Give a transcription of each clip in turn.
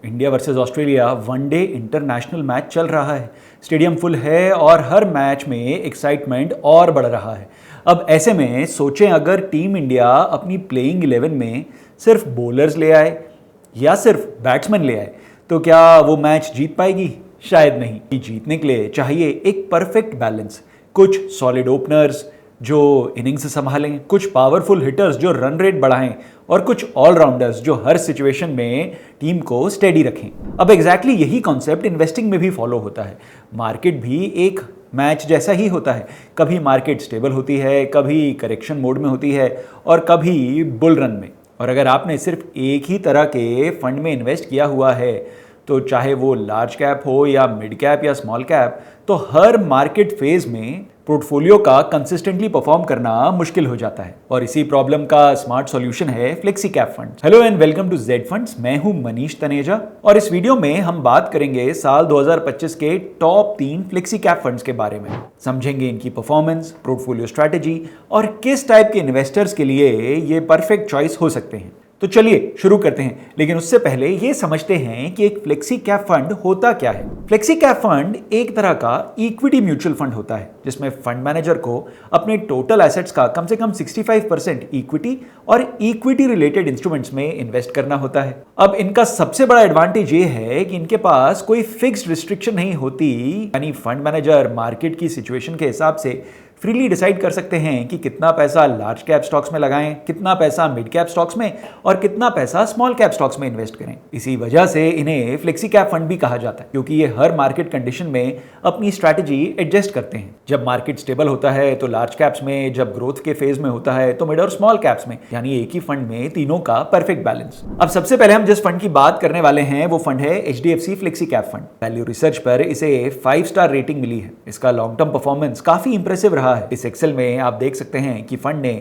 India versus Australia one day international match चल रहा है। स्टेडियम फुल है और हर मैच में एक्साइटमेंट और बढ़ रहा है। अब ऐसे में सोचें, अगर टीम इंडिया अपनी प्लेइंग 11 में सिर्फ बॉलर्स ले आए या सिर्फ बैट्समैन ले आए तो क्या वो मैच जीत पाएगी? शायद नहीं। जीतने के लिए चाहिए एक परफेक्ट बैलेंस, कुछ सॉलिड ओपनर्स जो इनिंग्स संभालें, कुछ पावरफुल हिटर्स जो रन रेट बढ़ाएं और कुछ ऑलराउंडर्स जो हर सिचुएशन में टीम को स्टेडी रखें। अब एग्जैक्टली यही कॉन्सेप्ट इन्वेस्टिंग में भी फॉलो होता है। मार्केट भी एक मैच जैसा ही होता है। कभी मार्केट स्टेबल होती है, कभी करेक्शन मोड में होती है और कभी बुल रन में। और अगर आपने सिर्फ एक ही तरह के फंड में इन्वेस्ट किया हुआ है, तो चाहे वो लार्ज कैप हो या मिड कैप या स्मॉल कैप, तो हर मार्केट फेज में पोर्टफोलियो का कंसिस्टेंटली परफॉर्म करना मुश्किल हो जाता है। और इसी प्रॉब्लम का स्मार्ट सॉल्यूशन है flexi cap fund. Hello and welcome to Z funds. मैं हूं मनीष तनेजा और इस वीडियो में हम बात करेंगे साल 2025 के टॉप 3 फ्लेक्सी कैप फंड्स के बारे में। समझेंगे इनकी परफॉर्मेंस, पोर्टफोलियो स्ट्रैटेजी और किस टाइप के इन्वेस्टर्स के लिए ये परफेक्ट चॉइस हो सकते हैं। तो चलिए शुरू करते हैं, लेकिन उससे पहले ये समझते हैं कि एक फ्लेक्सी कैप फंड होता क्या है। फ्लेक्सी कैप फंड एक तरह का इक्विटी म्यूचुअल फंड होता है जिसमें फंड मैनेजर को अपने टोटल एसेट्स का कम से कम 65% इक्विटी और इक्विटी रिलेटेड इंस्ट्रूमेंट्स में इन्वेस्ट करना होता है। अब इनका सबसे बड़ा एडवांटेज ये है कि इनके पास कोई फिक्स्ड रिस्ट्रिक्शन नहीं होती, यानी फंड मैनेजर मार्केट की सिचुएशन के हिसाब से फ्रीली डिसाइड कर सकते हैं कि कितना पैसा लार्ज कैप स्टॉक्स में लगाएं, कितना पैसा मिड कैप स्टॉक्स में और कितना पैसा स्मॉल कैप स्टॉक्स में इन्वेस्ट करें। इसी वजह से इन्हें फ्लेक्सी कैप फंड भी कहा जाता है, क्योंकि ये हर मार्केट कंडीशन में अपनी स्ट्रैटेजी एडजस्ट करते हैं। जब मार्केट स्टेबल होता है तो लार्ज कैप्स में, जब ग्रोथ के फेज में होता है तो मिड और स्मॉल कैप्स में, यानी एक ही फंड में तीनों का परफेक्ट बैलेंस। अब सबसे पहले हम जिस फंड की बात करने वाले हैं वो फंड है HDFC flexi cap fund. Value research पर इसे 5 स्टार रेटिंग मिली है। इसका लॉन्ग टर्म परफॉर्मेंस काफी इंप्रेसिव रहा है। इस एक्सेल में आप देख सकते हैं कि फंड ने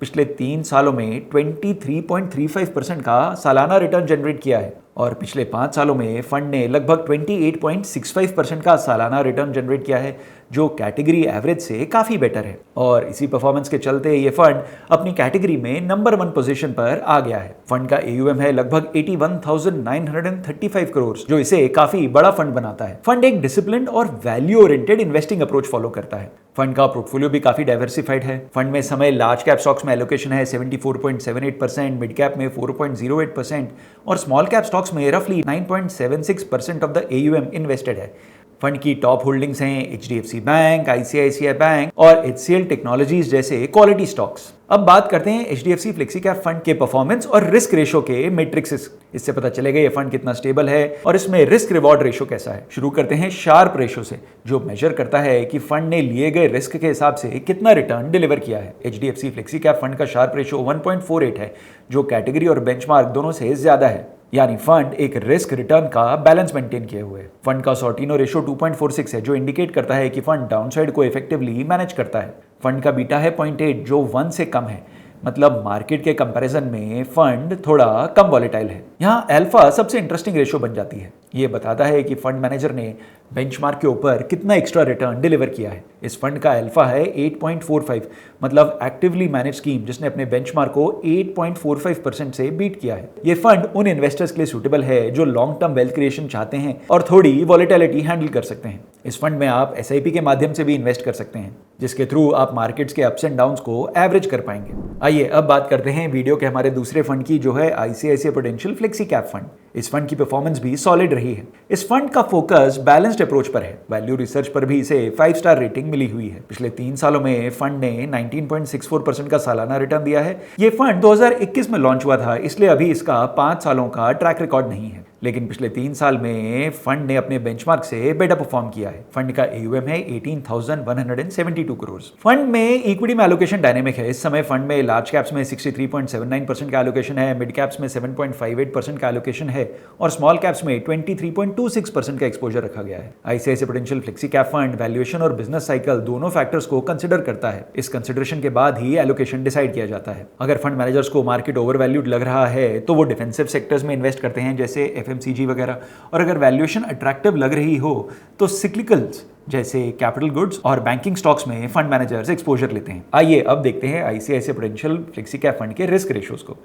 पिछले 3 सालों में 23.35% का सालाना रिटर्न जनरेट किया है और पिछले 5 सालों में फंड ने लगभग 28.65% का सालाना रिटर्न जनरेट किया है, जो कैटेगरी एवरेज से काफी बेटर है। और इसी परफॉर्मेंस के चलते ये फंड अपनी कैटेगरी में नंबर 1 पोजीशन पर आ गया है। फंड का AUM है लगभग 81,935 करोड़, जो इसे काफी बड़ा फंड बनाता है। फंड एक डिसिप्लिन्ड और value oriented investing approach follow करता है। फंड का पोर्टफोलियो भी काफी डाइवर्सिफाइड है। फंड में समय लार्ज कैप स्टॉक्स में एलोकेशन है 74.78%, मिड कैप में 4.08% और स्मॉल कैप स्टॉक्स में रफली 9.76% ऑफ द AUM इन्वेस्टेड है। फंड की टॉप होल्डिंग्स हैं HDFC बैंक, ICICI बैंक और HCL टेक्नोलॉजीज जैसे क्वालिटी स्टॉक्स। अब बात करते हैं HDFC फ्लेक्सी कैप फंड के परफॉर्मेंस और रिस्क रेशो के मैट्रिक्स। इससे पता चलेगा ये फंड कितना स्टेबल है और इसमें रिस्क रिवॉर्ड रेशो कैसा है। शुरू करते हैं शार्प रेशो से, जो मेजर करता है कि फंड ने लिए गए रिस्क के हिसाब से कितना रिटर्न डिलीवर किया है। HDFC फ्लेक्सी कैप फंड का शार्प रेशो 1.48 है, जो कैटेगरी और बेंचमार्क दोनों से ज्यादा है। यानी फंड एक रिस्क रिटर्न का बैलेंस मेंटेन किए हुए। फंड का सॉर्टिनो रेशो 2.46 है, जो इंडिकेट करता है कि फंड डाउनसाइड को इफेक्टिवली मैनेज करता है। फंड का बीटा है 0.8, जो 1 से कम है, मतलब मार्केट के कंपैरिजन में फंड थोड़ा कम वॉलेटाइल है। यहाँ अल्फा सबसे इंटरेस्टिंग रेशो बन जाती है। ये बताता है कि फंड मैनेजर ने बेंचमार्क के ऊपर कितना एक्स्ट्रा रिटर्न डिलीवर किया है। इस फंड का अल्फा है 8.45, मतलब एक्टिवली मैनेज स्कीम जिसने अपने बेंचमार्क को 8.45% से बीट किया है। ये फंड उन इन्वेस्टर्स के लिए सूटेबल है जो लॉन्ग टर्म वेल्थ क्रिएशन चाहते हैं और थोड़ी वॉलेटिलिटी हैंडल कर सकते हैं। इस फंड में आप SIP के माध्यम से भी इन्वेस्ट कर सकते हैं, जिसके थ्रू आप मार्केट्स के अप्स एंड डाउन्स को एवरेज कर पाएंगे। आइए अब बात करते हैं वीडियो के हमारे दूसरे फंड की, जो है ICICI prudential flexi cap fund. इस फंड की परफॉर्मेंस भी सॉलिड रही है। इस फंड का फोकस बैलेंस्ड अप्रोच पर है। वैल्यू रिसर्च पर भी इसे 5 स्टार रेटिंग मिली हुई है। पिछले 3 सालों में फंड ने 19.64% का सालाना रिटर्न दिया है। ये फंड 2021 में लॉन्च हुआ था, इसलिए अभी इसका 5 सालों का ट्रैक रिकॉर्ड नहीं है, लेकिन पिछले 3 साल में फंड ने अपने बेंचमार्क से बेटर परफॉर्म किया है। फंड का AUM है 18,172 करोड़। फंड में इक्विटी में एलोकेशन डायनेमिक है। इस समय फंड में लार्ज कैप्स में 63.79% का एलोकेशन है, मिड कैप्स में 7.58% का एलोकेशन है और स्मॉल कैप्स में 23.26% का एक्सपोजर रखा गया है। ICICI prudential flexi cap fund valuation और बिजनेस साइकिल दोनों फैक्टर्स को कंसिडर करता है। इस कंसिडरेशन के बाद ही एलोकेशन डिसाइड किया जाता है। अगर फंड मैनेजर्स को मार्केट ओवरवैल्यूड लग रहा है तो वो डिफेंसिव सेक्टर्स में इन्वेस्ट करते हैं, जैसे FMCG वगैरह, और अगर वैल्यूएशन अट्रैक्टिव लग रही हो तो सिक्लिकल्स जैसे कैपिटल गुड्स और बैंकिंग स्टॉक्स में फंड मैनेजर्स एक्सपोजर लेते हैं। आइए अब देखते हैं ICICI prudential flexi cap fund के रिस्क रेशियोज को।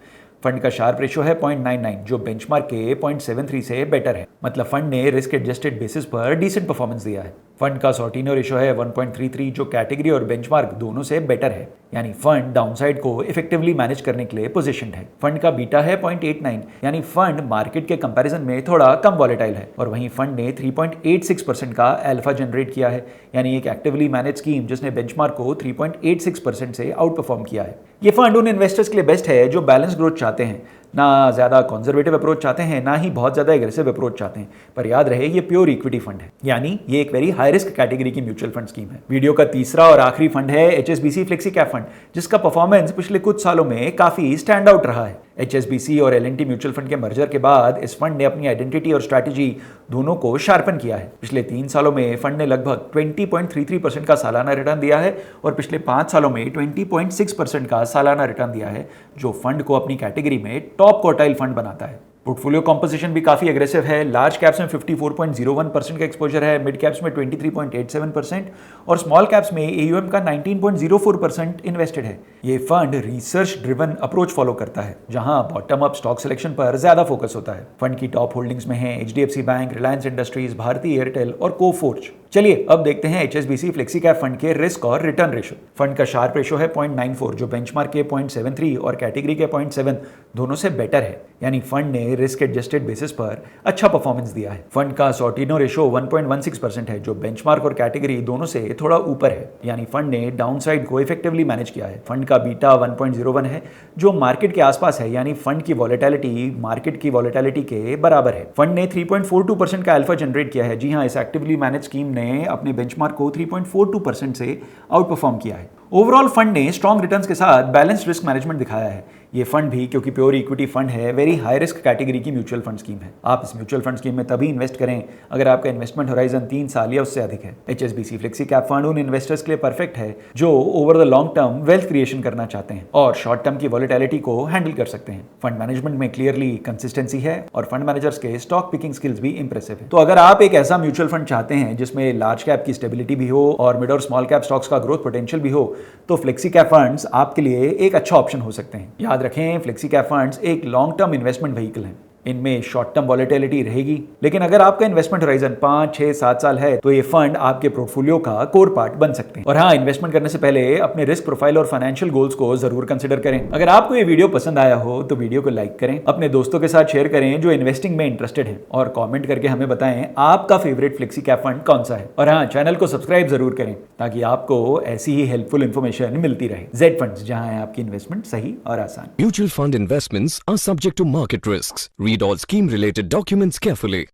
फंड का शार्प रेशो है 0.99 जो बेंचमार्क के 0.73 से बेटर है। मतलब फंड ने रिस्क एडजस्टेड बेसिस पर डिसेंट परफॉर्मेंस दिया है। फंड का सॉर्टिनो रेशो है 1.33 जो कैटेगरी और बेंचमार्क दोनों से बेटर है, यानी फंड डाउनसाइड को इफेक्टिवली मैनेज करने के लिए पोजीशनड है। फंड का बीटा है 0.89 यानी फंड मार्केट के कंपैरिजन में थोड़ा कम वॉलेटाइल है। और वहीं फंड ने 3.86% का अल्फा जनरेट किया है, यानी एक एक्टिवली मैनेज स्कीम जिसने बेंचमार्क को 3.86% से आउट परफॉर्म किया है। ये फंड उन इन्वेस्टर्स के लिए बेस्ट है जो बैलेंस ग्रोथ चाहते हैं, ना ज़्यादा कंजर्वेटिव अप्रोच चाहते हैं, ना ही बहुत ज़्यादा एग्रेसिव अप्रोच चाहते हैं। पर याद रहे ये प्योर इक्विटी फंड है, यानी ये एक वेरी हाई रिस्क कैटेगरी की म्यूचुअल फंड स्कीम है। वीडियो का तीसरा और आखिरी फंड है HSBC फ्लेक्सी कैप फंड, जिसका परफॉर्मेंस पिछले कुछ सालों में काफी स्टैंड आउट रहा है। HSBC और L&T म्यूचुअल फंड के मर्जर के बाद इस फंड ने अपनी आइडेंटिटी और स्ट्रैटेजी दोनों को शार्पन किया है। पिछले 3 सालों में फंड ने लगभग 20.33% का सालाना रिटर्न दिया है और पिछले 5 सालों में 20.6% का सालाना रिटर्न दिया है, जो फंड को अपनी कैटेगरी में टॉप क्वार्टाइल फंड बनाता है। पोर्टफोलियो कॉम्पोजिशन भी काफी एग्रेसिव है। लार्ज कैप्स में 54.01% का एक्सपोजर है, मिड कैप्स में 23.87% और स्मॉल कैप्स में AUM का 19.04% इन्वेस्टेड है। ये fund research driven approach follow करता है, जहां बॉटम अप स्टॉक सिलेक्शन पर ज्यादा फोकस होता है। फंड की टॉप होल्डिंग्स में है HDFC bank, Reliance Industries, Bharti Airtel और कोफोर्ज। चलिए अब देखते हैं HSBC फ्लेक्सी कैप फंड के रिस्क और रिटर्न रेशो। फंड का शार्प रेशो है 0.94 जो बेंचमार्क के 0.73 और कैटेगरी के 0.7 दोनों से बेटर है, यानी फंड ने रिस्क एडजस्टेड बेसिस पर अच्छा परफॉर्मेंस दिया है। फंड का सॉर्टिनो रेशो 1.16% है जो बेंचमार्क और कैटेगरी दोनों से थोड़ा ऊपर है, यानी फंड ने डाउनसाइड को इफेक्टिवली मैनेज किया है। फंड का बीटा 1.01 है जो मार्केट के आसपास है, यानी फंड की वॉलेटिलिटी मार्केट की वॉलेटिलिटी के बराबर है। फंड ने 3.42% का अल्फा जनरेट किया है। जी हाँ, इस एक्टिवली मैनेज स्कीम ने अपने बेंचमार्क को 3.42% से आउट परफॉर्म किया है। ओवरऑल फंड ने स्ट्रॉन्ग रिटर्न्स के साथ बैलेंस्ड रिस्क मैनेजमेंट दिखाया है। ये फंड भी क्योंकि प्योर इक्विटी फंड है, वेरी हाई रिस्क कैटेगरी की म्यूचुअल फंड स्कीम है। आप इस म्यूचुअल फंड स्कीम में तभी इन्वेस्ट करें अगर आपका इन्वेस्टमेंट होराइजन 3 साल या उससे अधिक है। HSBC फ्लेक्सी कैप फंड उन इन्वेस्टर्स के लिए परफेक्ट है जो over the long term wealth creation करना चाहते हैं और शॉर्ट टर्म की वॉलेटिलिटी को हैंडल कर सकते हैं। फंड मैनेजमेंट में क्लियरली कंसिस्टेंसी है और फंड मैनेजर्स के स्टॉक पिकिंग स्किल्स भी इंप्रेसिव है। तो अगर आप एक ऐसा म्यूचुअल फंड चाहते हैं जिसमें लार्ज कैप की स्टेबिलिटी भी हो और मिड और स्मॉल कैप स्टॉक्स का ग्रोथ पोटेंशियल भी हो, तो फ्लेक्सी कैप फंड्स आपके लिए एक अच्छा ऑप्शन हो सकते हैं। याद रखें, फ्लेक्सी कैप फंड्स एक लॉन्ग टर्म इन्वेस्टमेंट व्हीकल हैं। इनमें शॉर्ट टर्म वॉलेटिलिटी रहेगी, लेकिन अगर आपका इन्वेस्टमेंट होराइजन 5, 6, 7 साल है तो ये फंड आपके पोर्टफोलियो का कोर पार्ट बन सकते हैं। और हाँ, इन्वेस्टमेंट करने से पहले अपने रिस्क प्रोफाइल और फाइनेंशियल गोल्स को जरूर कंसिडर करें। अगर आपको ये वीडियो पसंद आया हो तो वीडियो को लाइक करें, अपने दोस्तों के साथ शेयर करें जो इन्वेस्टिंग में इंटरेस्टेड हैं और कॉमेंट करके हमें बताएं आपका फेवरेट फ्लेक्सी कैप फंड कौन सा है। और हाँ, चैनल को सब्सक्राइब जरूर करें ताकि आपको ऐसी ही हेल्पफुल इन्फॉर्मेशन मिलती रहे। जेड फंड्स, जहां है आपकी इन्वेस्टमेंट सही और आसान। Mutual fund investments are subject to market risks. Read all scheme related documents carefully.